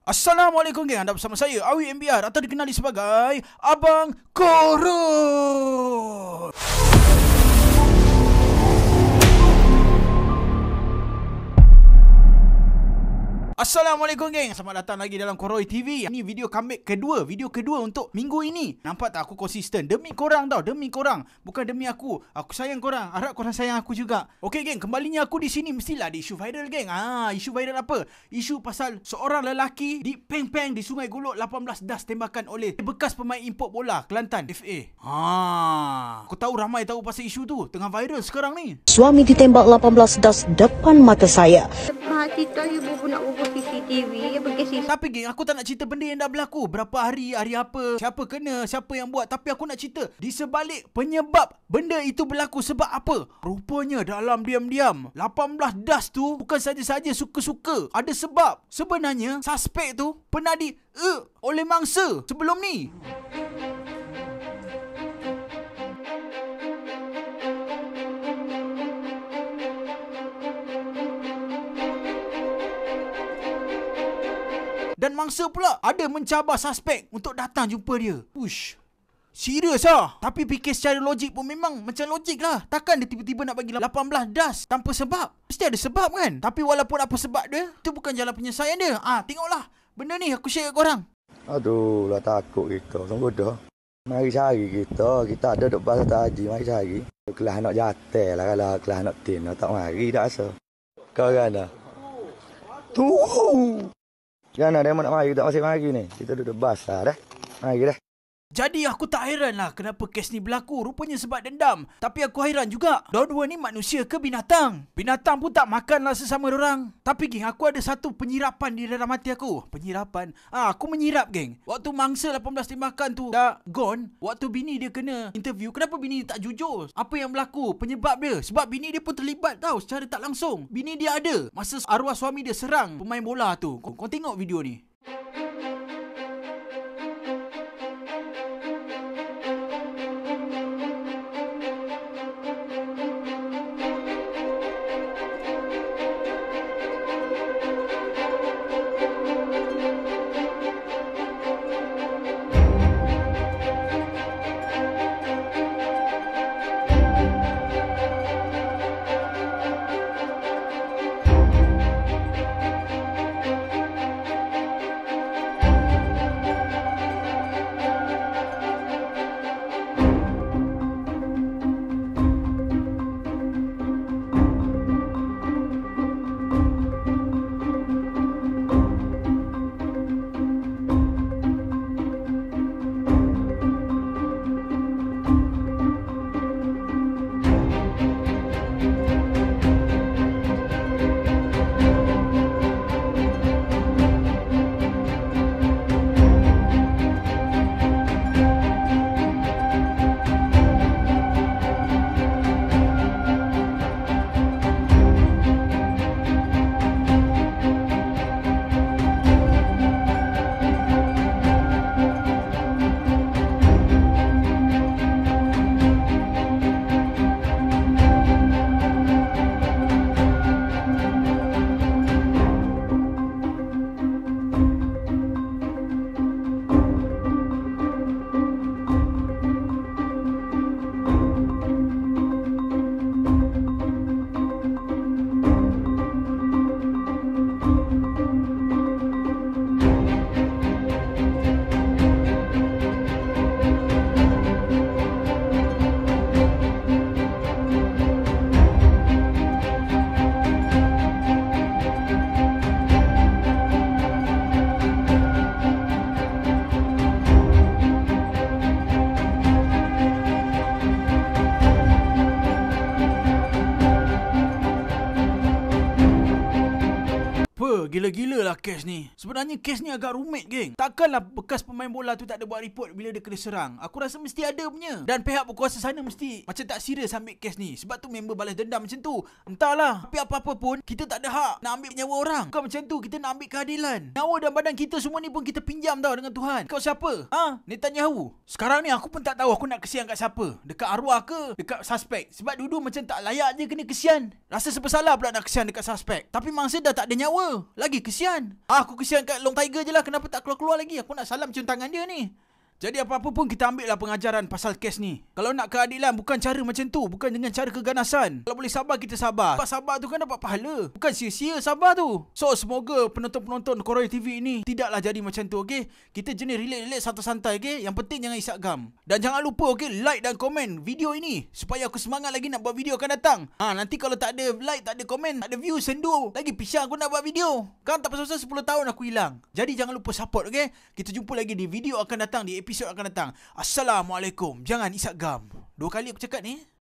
Assalamualaikum geng, anda bersama saya Awi MBR atau dikenali sebagai Abang Korot. Assalamualaikum geng, selamat datang lagi dalam Koroi TV. Ini video comeback kedua, untuk minggu ini. Nampak tak aku konsisten? Demi korang tau, demi korang, bukan demi aku. Aku sayang korang, harap korang sayang aku juga. Okey geng, kembalinya aku di sini mestilah ada isu viral geng. Isu viral apa? Isu pasal seorang lelaki di Peng-Peng di Sungai Golok 18 das tembakan oleh bekas pemain import bola Kelantan FA. Aku tahu ramai tahu pasal isu tu, tengah viral sekarang ni. Suami ditembak 18 das depan mata saya. Kita ibu pun nak buka CCTV pergi CCTV. Tapi geng, aku tak nak cerita benda yang dah berlaku. Berapa hari apa, siapa kena, siapa yang buat. Tapi aku nak cerita di sebalik penyebab benda itu berlaku. Sebab apa? Rupanya dalam diam-diam 18 das tu bukan saja-saja suka-suka. Ada sebab. Sebenarnya suspek tu pernah oleh mangsa sebelum ni. Dan mangsa pula ada mencabar suspek untuk datang jumpa dia. Ush, serius lah. Tapi fikir secara logik pun memang macam logik lah. Takkan dia tiba-tiba nak bagi 18 das tanpa sebab. Mesti ada sebab kan. Tapi walaupun apa sebab dia, itu bukan jalan penyelesaian dia. Tengoklah benda ni aku share kat korang. Aduh lah takut kita. Sungguh dah. Mari cari kita. Kita ada duk bahasa taji. Mari cari. Kelas nak jatuh lah. Kalau kelas nak tin. Tak mari dah rasa. Kau kan dah. Tuh. Jangan dia nak mari, tak masih mari ni. Kita duduk basah dah. Mari dah. Jadi aku tak hairan lah kenapa kes ni berlaku. Rupanya sebab dendam. Tapi aku hairan juga. Dua-dua ni manusia ke binatang? Binatang pun tak makan lah sesama orang. Tapi geng, aku ada satu penyirapan di dalam hati aku. Penyirapan? Aku menyirap geng. Waktu mangsa 18 tembakan tu dah gone. Waktu bini dia kena interview, kenapa bini dia tak jujur? Apa yang berlaku? Penyebab dia. Sebab bini dia pun terlibat tau secara tak langsung. Bini dia ada masa arwah suami dia serang pemain bola tu. Kau tengok video ni. Gila-gila lah kes ni. Sebenarnya kes ni agak rumit geng. Takkanlah bekas pemain bola tu tak ada buat report bila dia kena serang. Aku rasa mesti ada punya. Dan pihak berkuasa sana mesti macam tak serius ambil kes ni. Sebab tu member balas dendam macam tu. Entahlah. Tapi apa-apa pun kita tak ada hak nak ambil nyawa orang. Bukan macam tu. Kita nak ambil keadilan. Nyawa dan badan kita semua ni pun kita pinjam tau dengan Tuhan. Kau siapa? Netanyahu. Sekarang ni aku pun tak tahu aku nak kesian kat siapa. Dekat arwah ke dekat suspek. Sebab dulu macam tak layak je kena kesian. Rasa bersalah pula nak kesian dekat suspek. Tapi mangsa dah tak ada nyawa. Lagi lagi kesian. Aku kesian kat Long Tiger je lah. Kenapa tak keluar-keluar lagi? Aku nak salam cium tangan dia ni. Jadi apa-apa pun kita ambil lah pengajaran pasal kes ni. Kalau nak keadilan bukan cara macam tu. Bukan dengan cara keganasan. Kalau boleh sabar, kita sabar. Sebab sabar tu kan dapat pahala. Bukan sia-sia sabar tu. So semoga penonton-penonton Koroy TV ni tidaklah jadi macam tu, okay? Kita jenis relax-relax santai-santai, okay? Yang penting jangan isak gam. Dan jangan lupa, okay, like dan komen video ini. Supaya aku semangat lagi nak buat video akan datang. Nanti kalau tak ada like, tak ada komen, tak ada view, sendu. Lagi pisang aku nak buat video. Kan tak pasal-pasal 10 tahun aku hilang. Jadi jangan lupa support, okay? Kita jumpa lagi di video akan datang, di episod akan datang. Assalamualaikum. Jangan isak gam. 2 kali aku cakap ni.